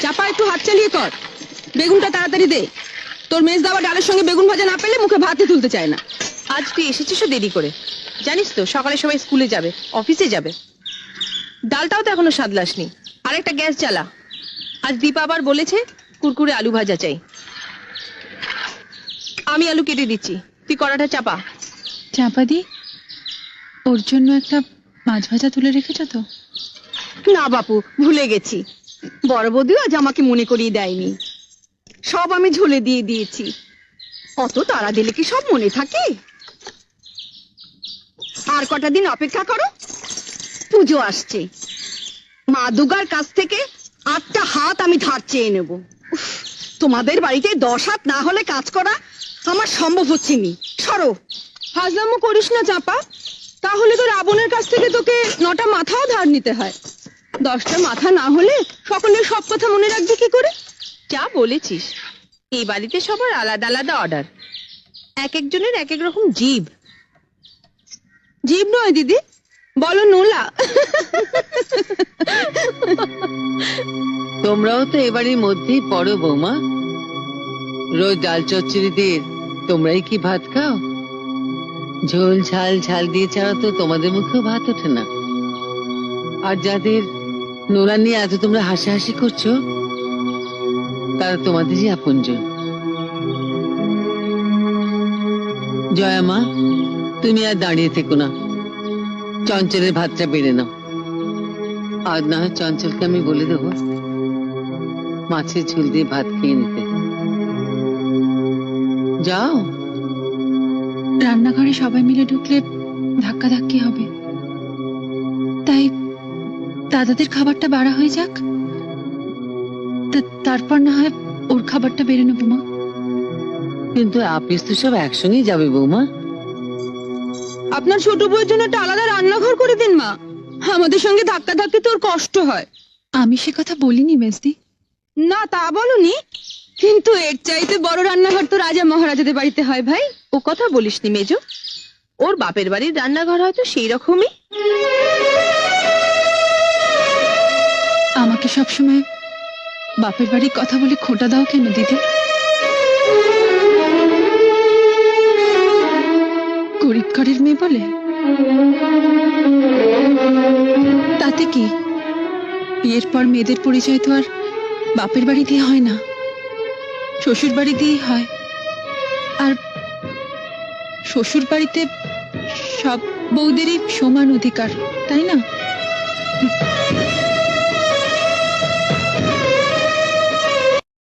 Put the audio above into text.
চাপা, একটু হাত চালিয়ে কর। বেগুনটা তাড়াতাড়ি দে। তোর মেজ দাওয়া ডালের সঙ্গে বেগুন ভাজা না পেলে মুখে ভাতই তুলতে চায় না। আজ তুই এসেছিস দেরি করে, জানিস তো সকালে সবাই স্কুলে যাবে, অফিসে যাবে। ডালটাও তো এখনো সাদলাসনি। আর একটা গ্যাস জ্বালা। আজ দীপা আবার বলেছে কুরকুরে আলু ভাজা চাই। আমি আলু কেটে দিচ্ছি, তুই কড়াটা চাপা। চাপা দি, ওর জন্য একটা মাছ ভাজা তুলে রেখেছ তো? না বাপু, ভুলে গেছি। বড় বৌদিও আজ আমাকে মনে করিয়ে দেয়নি। সব আমি ঝুলে দিয়ে দিয়েছি। অত তাড়া দিলে কি সব মনে থাকে? আর কটা দিন অপেক্ষা করো, পুজো আসছে। মা দুর্গার কাছ থেকে 8টা হাত আমি ধার চেয়ে নেব। উফ, তোমাদের বাড়িতে 10 হাত না হলে কাজ করা আমার সম্ভব হচ্ছে নি। সরো। হাজলামো করিস না চাপা, তাহলে তো রাবণের কাছ থেকে তোকে 9টা মাথাও ধার নিতে হয়। 10টা মাথা না হলে সকলের সব কথা মনে রাখবি কি করে? যা বলেছিস, এই বাড়িতে সবার আলাদা আলাদা অর্ডার, এক একজনের এক এক রকম জিভ। জীব নয় দিদি, বলো নোলা। তোমরাও তো এবারের মধ্যেই পড়ো বৌমা। রোজ ডাল চচ্চড়ি দিয়ে তোমরাই কি ভাত খাও? ঝোল ঝাল ঝাল দিয়ে ছাড়া তো তোমাদের মুখেও ভাত ওঠে না। আর যাদের নোলা নিয়ে এত তোমরা হাসাহাসি করছো, তারা তোমাদেরই আপনজন। জয়া মা, তুমি আর দাঁড়িয়ে থেকো না, চঞ্চলের ভাতটা বেড়ে নাও। আর না হয় চঞ্চলকে আমি বলে দেবো মাছের ঝোল দিয়ে ভাত খেয়ে নিতে। যাও। রান্নাঘরে সবাই মিলে ঢুকলে ধাক্কাধাক্কি হবে, তাই দাদাদের খাবারটা বাড়া হয়ে যাক, তারপর না হয় ওর খাবারটা বেড়ে নেবো মা। কিন্তু আপিস তো সব একসঙ্গেই যাবে বৌমা। আপনার ছোট বউয়ের জন্য একটা আলাদা রান্নাঘর করে দিন মা, আমাদের সঙ্গে ধাক্কা ধাক্কি তোর কষ্ট হয়। আমি সে কথা বলিনি মেজদি। না তা বলনি, কিন্তু এর চাইতে বড় রান্নাঘর তো রাজা মহারাজাদের বাড়িতে হয় ভাই। ও কথা বলিসনি মেজো, ওর বাপের বাড়ির রান্নাঘর হয়তো সেই রকমই। আমাকে সবসময় বাপের বাড়ির কথা বলে খোঁটা দাও কেন দিদি? গরিব ঘরের মেয়ে বলে? তাতে কি, বিয়ের পর মেয়েদের পরিচয় তো আর বাপের বাড়ি দিয়ে হয় না, শ্বশুর বাড়ি দিয়েই হয়। আর শ্বশুর বাড়িতে সব বউদেরই সমান অধিকার, তাই না?